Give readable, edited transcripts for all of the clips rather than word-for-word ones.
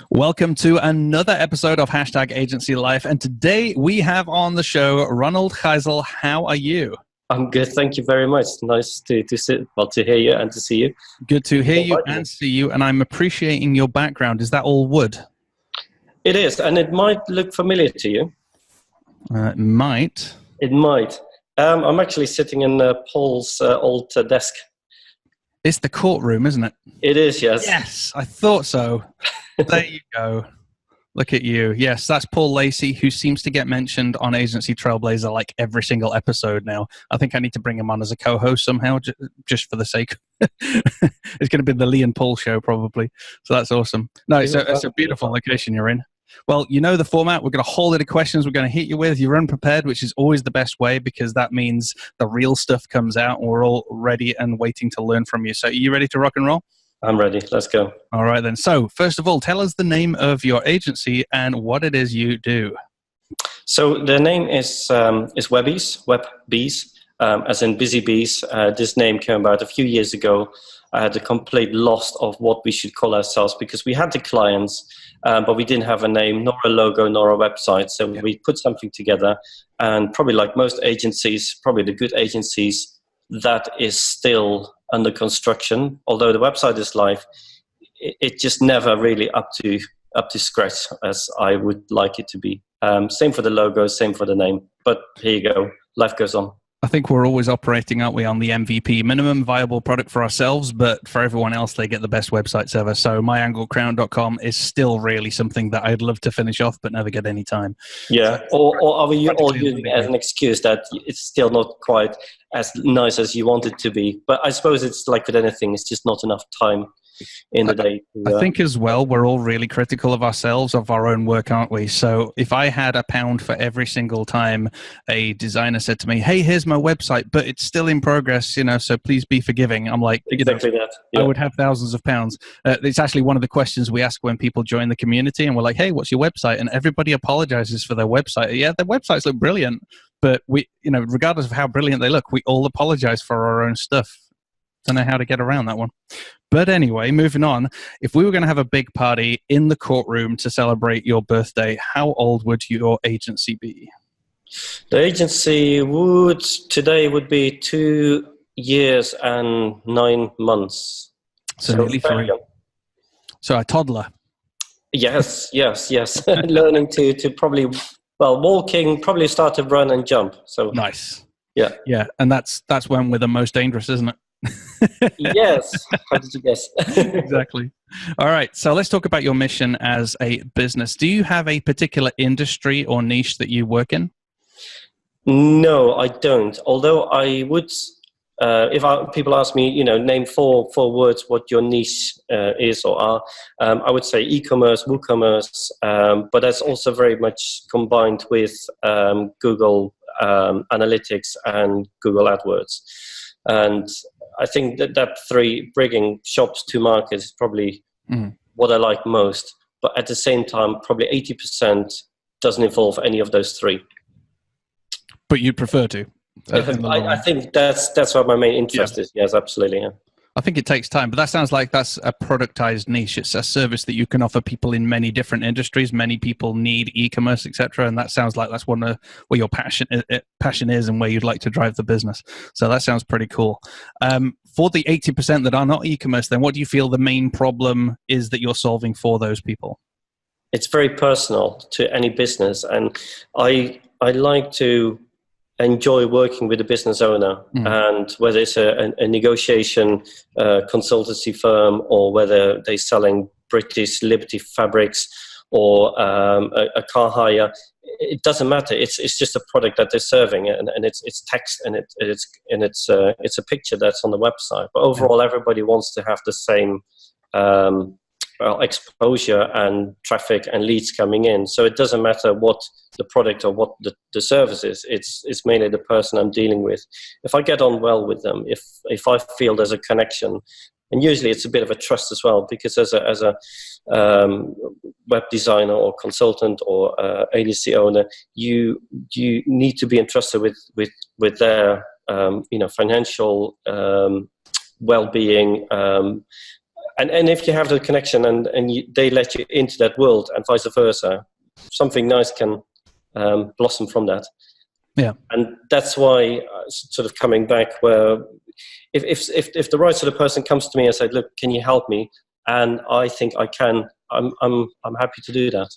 Welcome to another episode of Hashtag Agency Life. And today we have on the show Ronald Gijsel. How are you? I'm good. Thank you very much. Nice to hear you and to see you. Good to hear you and see you. And I'm appreciating your background. Is that all wood? It is. And it might look familiar to you. It might. It might. I'm actually sitting in Paul's old desk. It's the courtroom, isn't it? It is, yes. Yes, I thought so. There you go. Look at you. Yes, that's Paul Lacey, who seems to get mentioned on Agency Trailblazer like every single episode now. I think I need to bring him on as a co-host somehow, just for the sake. It's going to be the Lee and Paul show, probably. So that's awesome. No, it's a beautiful location you're in. Well, you know the format. We're going to hold it of questions we're going to hit you with. You're unprepared, which is always the best way because that means the real stuff comes out and we're all ready and waiting to learn from you. So are you ready to rock and roll? I'm ready. Let's go. All right, then. So first of all, tell us the name of your agency and what it is you do. So the name is Webbees, as in busy bees. This name came about a few years ago. I had a complete loss of what we should call ourselves because we had the clients, but we didn't have a name, nor a logo, nor a website. So we put something together, and probably like most agencies, probably the good agencies, that is still under construction. Although the website is live, it just never really up to scratch as I would like it to be. Same for the logo, same for the name. But here you go. Life goes on. I think we're always operating, aren't we, on the MVP, minimum viable product for ourselves, but for everyone else, they get the best websites ever. So myanglecrown.com is still really something that I'd love to finish off, but never get any time. Yeah, or are we all using it as an excuse that it's still not quite as nice as you want it to be? But I suppose it's like with anything, it's just not enough time in the day. I think as well, we're all really critical of ourselves, of our own work, aren't we? So if I had £1 for every single time a designer said to me, hey, here's my website, but it's still in progress, so please be forgiving. I'm like, exactly that. Yeah. I would have thousands of pounds. It's actually one of the questions we ask when people join the community and we're like, hey, what's your website? And everybody apologizes for their website. Yeah, their websites look brilliant, but we, regardless of how brilliant they look, we all apologize for our own stuff. Don't know how to get around that one. But anyway, moving on. If we were going to have a big party in the courtroom to celebrate your birthday, how old would your agency be? The agency today would be 2 years and 9 months. So nearly 3. So a toddler. Yes. Learning to probably, walking, probably start to run and jump. So nice. Yeah. And that's when we're the most dangerous, isn't it? Yes. How did you guess? Exactly. All right. So let's talk about your mission as a business. Do you have a particular industry or niche that you work in? No, I don't. Although I would, if people ask me, name four words what your niche is or are, I would say e-commerce, WooCommerce, but that's also very much combined with Google Analytics and Google AdWords. And I think that 3 bringing shops to market is probably what I like most. But at the same time, probably 80% doesn't involve any of those 3. But you'd prefer to? I think that's what my main interest is. Yes, absolutely. Yeah. I think it takes time, but that sounds like that's a productized niche. It's a service that you can offer people in many different industries. Many people need e-commerce, etc. And that sounds like that's where your passion is and where you'd like to drive the business. So that sounds pretty cool. For the 80% that are not e-commerce, then what do you feel the main problem is that you're solving for those people? It's very personal to any business, and I like to enjoy working with a business owner, and whether it's a negotiation consultancy firm or whether they're selling British Liberty fabrics or a car hire, it doesn't matter. It's just a product that they're serving, and it's text and it's a picture that's on the website. But overall, everybody wants to have the same exposure and traffic and leads coming in. So it doesn't matter what the product or what the service is. It's mainly the person I'm dealing with. If I get on well with them, if I feel there's a connection, and usually it's a bit of a trust as well, because as a web designer or consultant or agency owner, you need to be entrusted with their financial well-being. and if you have the connection and they let you into that world and vice versa, something nice can blossom from that. Yeah. And that's why sort of coming back where if the right sort of person comes to me and said, look, can you help me? And I think I can, I'm happy to do that.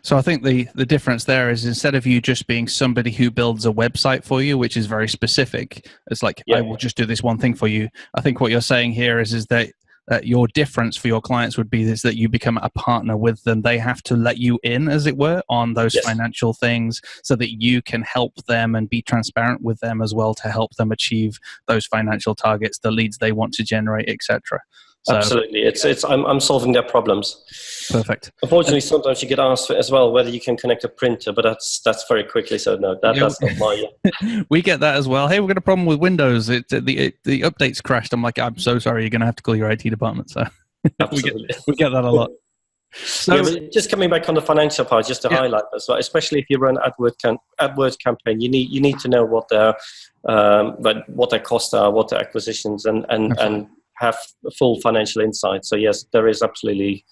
So I think the difference there is, instead of you just being somebody who builds a website for you, which is very specific, it's like, I will just do this one thing for you. I think what you're saying here is that your difference for your clients would be is that you become a partner with them. They have to let you in, as it were, on those financial things, so that you can help them and be transparent with them as well, to help them achieve those financial targets, the leads they want to generate, etc. So, absolutely, I'm solving their problems. Perfect. Unfortunately, sometimes you get asked as well whether you can connect a printer, but that's very quickly. So no, that's not my. We get that as well. Hey, we've got a problem with Windows. The updates crashed. I'm like, I'm so sorry. You're going to have to call your IT department. So absolutely, we get that a lot. So, but just coming back on the financial part, just to highlight as well, especially if you run AdWords campaign, you need to know what their costs are, what their acquisitions, and have full financial insight. So yes, there is absolutely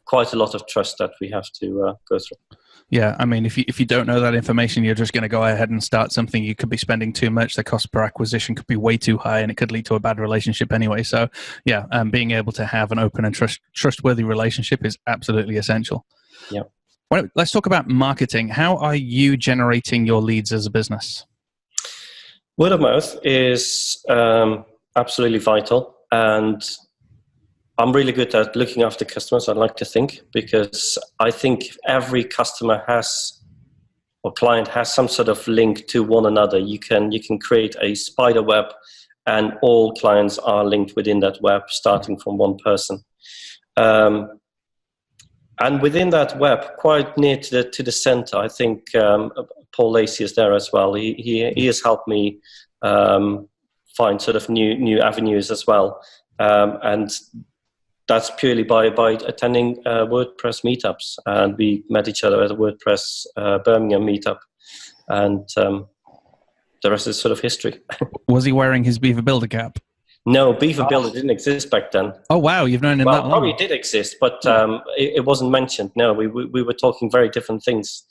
quite a lot of trust that we have to go through. Yeah, I mean, if you don't know that information, you're just going to go ahead and start something. You could be spending too much. The cost per acquisition could be way too high, and it could lead to a bad relationship anyway. So yeah, being able to have an open and trustworthy relationship is absolutely essential. Yeah. Well, let's talk about marketing. How are you generating your leads as a business? Word of mouth is absolutely vital. And I'm really good at looking after customers, I'd like to think, because I think every customer or client has some sort of link to one another. You can create a spider web, and all clients are linked within that web, starting from one person. And within that web, quite near to the center, I think Paul Lacey is there as well. He has helped me find sort of new avenues as well, and that's purely by attending WordPress meetups, and we met each other at a WordPress Birmingham meetup, and the rest is sort of history. Was he wearing his Beaver Builder cap? No, Beaver Builder didn't exist back then. Oh wow, you've known him that long. Probably did exist, but it wasn't mentioned. No, we were talking very different things.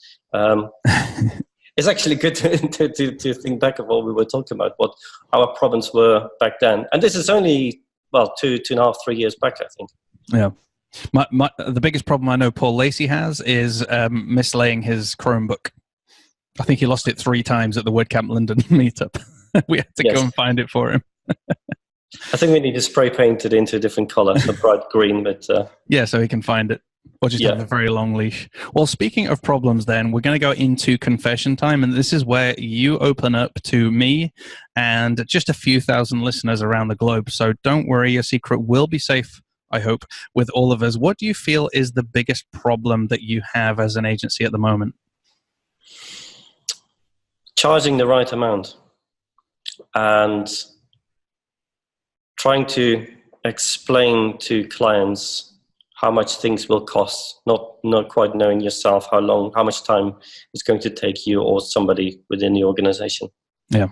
It's actually good to think back of what we were talking about, what our problems were back then. And this is only, 2.5, 3 years back, I think. Yeah. The biggest problem I know Paul Lacey has is mislaying his Chromebook. I think he lost it 3 times at the WordCamp London meetup. We had to go and find it for him. I think we need to spray paint it into a different color, a bright green, but... yeah, so he can find it. Or just have a very long leash. Well, speaking of problems then, we're going to go into confession time, and this is where you open up to me and just a few thousand listeners around the globe. So don't worry, your secret will be safe, I hope, with all of us. What do you feel is the biggest problem that you have as an agency at the moment? Charging the right amount and trying to explain to clients how much things will cost, not quite knowing yourself how much time it's going to take you or somebody within the organization. Yeah.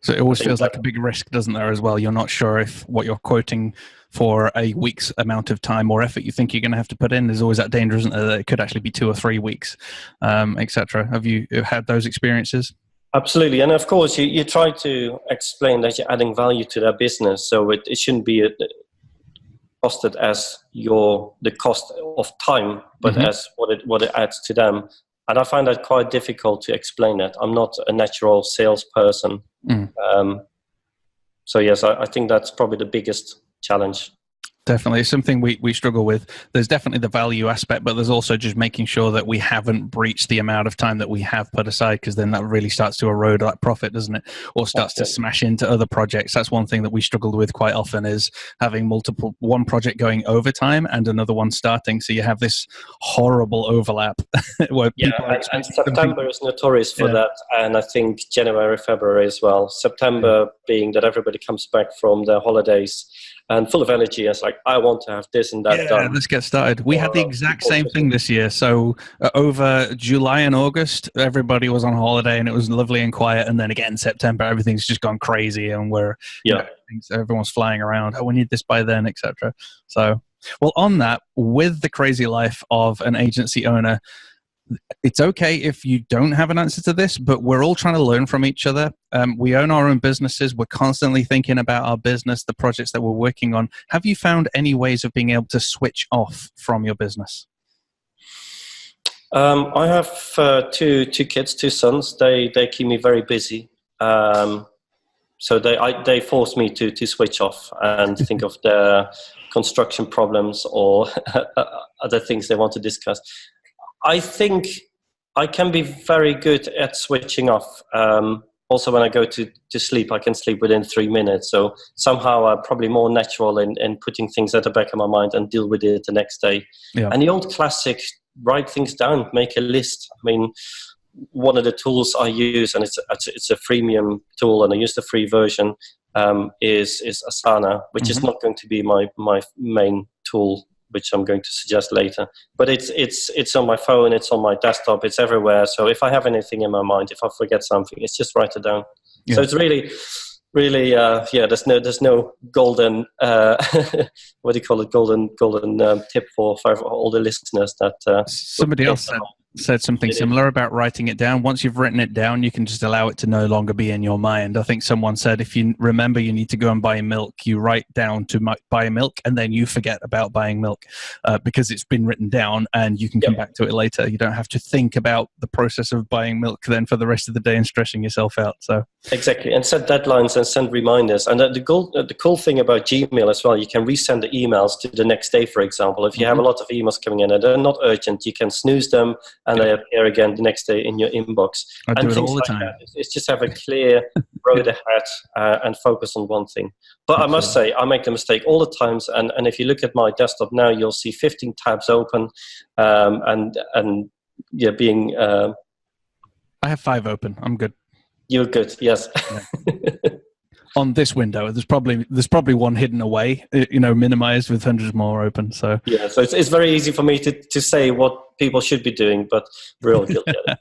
So it always feels like a big risk, doesn't there, as well? You're not sure if what you're quoting for a week's amount of time or effort you think you're going to have to put in. There's always that danger, isn't there, that it could actually be 2 or 3 weeks, etc. Have you had those experiences? Absolutely. And of course, you try to explain that you're adding value to their business. So it shouldn't be costed as the cost of time, but as what it adds to them. And I find that quite difficult to explain that. I'm not a natural salesperson. So yes, I think that's probably the biggest challenge. Definitely. It's something we struggle with. There's definitely the value aspect, but there's also just making sure that we haven't breached the amount of time that we have put aside, because then that really starts to erode that profit, doesn't it? Or starts to smash into other projects. That's one thing that we struggled with quite often, is having one project going overtime and another one starting. So you have this horrible overlap. Where people and September is notorious for that. And I think January, February as well. September being that everybody comes back from their holidays and full of energy. It's like, I want to have this and that done. Let's get started. We had the exact same thing this year. So over July and August, everybody was on holiday and it was lovely and quiet. And then again, September, everything's just gone crazy and everyone's flying around. Oh, we need this by then, etc. So, well, on that, with the crazy life of an agency owner, it's okay if you don't have an answer to this, but we're all trying to learn from each other. We own our own businesses. We're constantly thinking about our business, the projects that we're working on. Have you found any ways of being able to switch off from your business? I have two kids, 2 sons. They keep me very busy. So they force me to switch off and think of the construction problems or other things they want to discuss. I think I can be very good at switching off. Also, when I go to sleep, I can sleep within 3 minutes. So somehow I'm probably more natural in putting things at the back of my mind and deal with it the next day. Yeah. And the old classic, write things down, make a list. I mean, one of the tools I use, and it's a freemium tool, and I use the free version, is Asana, which is not going to be my main tool, which I'm going to suggest later. But it's on my phone, it's on my desktop, it's everywhere. So if I have anything in my mind, if I forget something, it's just write it down. Yeah. So it's really, there's no golden, what do you call it, golden tip for all the listeners that... Somebody else said something similar about writing it down. Once you've written it down, you can just allow it to no longer be in your mind. I think someone said if you remember you need to go and buy milk, you write down to buy milk, and then you forget about buying milk because it's been written down and you can come back to it later. You don't have to think about the process of buying milk then for the rest of the day and stressing yourself out. So exactly, and set deadlines and send reminders. And the cool thing about Gmail as well, you can resend the emails to the next day, for example. If you have a lot of emails coming in and they're not urgent, you can snooze them and they appear again the next day in your inbox. I do it all the time. It's just have a clear road ahead and focus on one thing. But I must say, I make the mistake all the times. And if you look at my desktop now, you'll see 15 tabs open being... I have 5 open. I'm good. You're good, yes. Yeah. On this window, there's probably one hidden away, minimized with hundreds more open. So yeah, so it's very easy for me to say what people should be doing, but we're all guilty of it.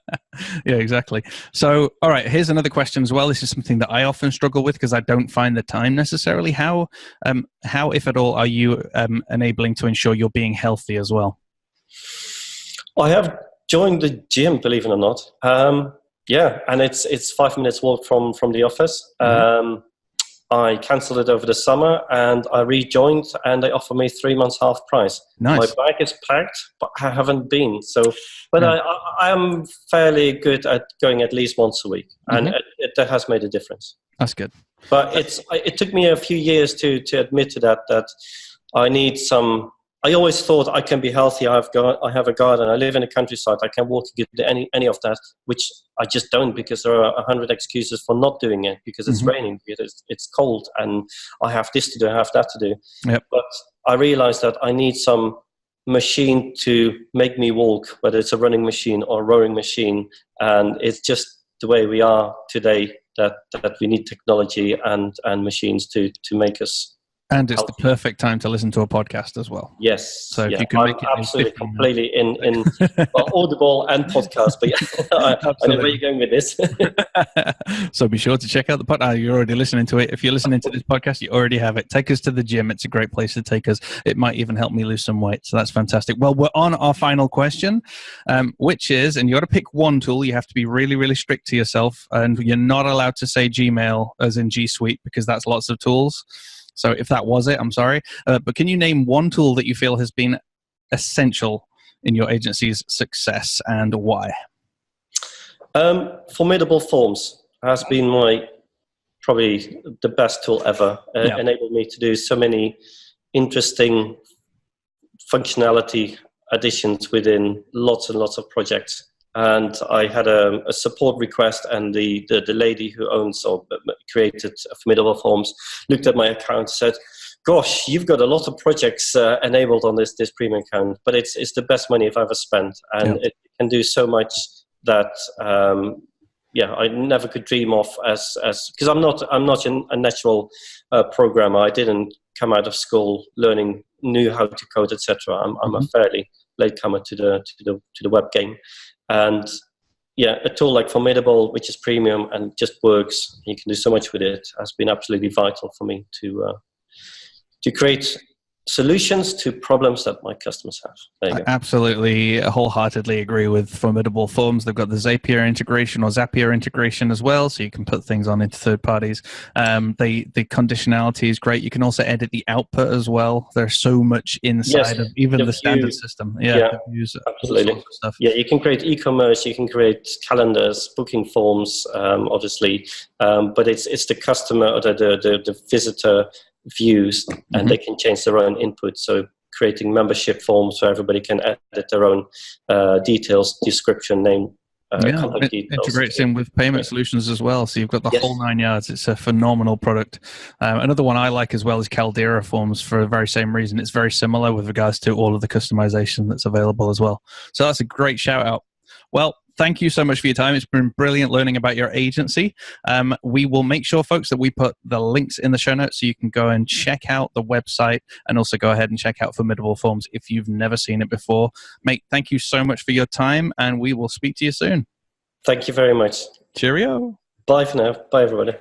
Yeah, exactly. So, all right, here's another question as well. This is something that I often struggle with because I don't find the time necessarily. How, if at all, are you enabling to ensure you're being healthy as well? I have joined the gym, believe it or not. Yeah, and it's 5 minutes walk from the office. I cancelled it over the summer and I rejoined and they offer me 3 months half price. Nice. My bag is packed, but I haven't been. So, but I am fairly good at going at least once a week, and that has made a difference. That's good. But it took me a few years to admit to that I need some. I always thought I can be healthy. I have a garden. I live in the countryside. I can walk to get any of that, which I just don't because there are 100 excuses for not doing it because it's raining, because it's cold, and I have this to do, I have that to do. Yep. But I realized that I need some machine to make me walk, whether it's a running machine or a rowing machine, and it's just the way we are today that we need technology and machines to make us. And it's the perfect time to listen to a podcast as well. Yes. So if you can make it absolutely completely in Audible and podcast, but I know where you're going with this. So be sure to check out the podcast. You're already listening to it. If you're listening to this podcast, you already have it. Take us to the gym. It's a great place to take us. It might even help me lose some weight. So that's fantastic. Well, we're on our final question, which is, and you got to pick one tool. You have to be really, really strict to yourself, and you're not allowed to say Gmail as in G Suite because that's lots of tools. So if that was it, I'm sorry. But can you name one tool that you feel has been essential in your agency's success and why? Formidable Forms has been probably the best tool ever. Enabled me to do so many interesting functionality additions within lots and lots of projects. And I had a support request, and the lady who owns or created Formidable Forms looked at my account and said, gosh, you've got a lot of projects enabled on this premium account, but it's the best money I've ever spent. And it can do so much that, I never could dream of as because I'm not a natural programmer. I didn't come out of school learning, knew how to code, etc. I'm a fairly latecomer to the web game, and yeah, a tool like Formidable, which is premium and just works, you can do so much with it, has been absolutely vital for me to create solutions to problems that my customers have. There you go. I absolutely, wholeheartedly agree with Formidable Forms. They've got the Zapier integration or Zapier integration as well, so you can put things on into third parties. The conditionality is great. You can also edit the output as well. There's so much inside of even the standard system. Yeah, views, absolutely. Stuff. Yeah, you can create e-commerce, you can create calendars, booking forms, obviously, but it's the customer or the visitor views, and they can change their own input. So creating membership forms so everybody can edit their own details, description, name, contact details. Integrates in with payment solutions as well. So you've got the whole 9 yards. It's a phenomenal product. Another one I like as well is Caldera Forms for the very same reason. It's very similar with regards to all of the customization that's available as well. So that's a great shout out. Well, thank you so much for your time. It's been brilliant learning about your agency. We will make sure, folks, that we put the links in the show notes so you can go and check out the website and also go ahead and check out Formidable Forms if you've never seen it before. Mate, thank you so much for your time, and we will speak to you soon. Thank you very much. Cheerio. Bye for now. Bye, everybody.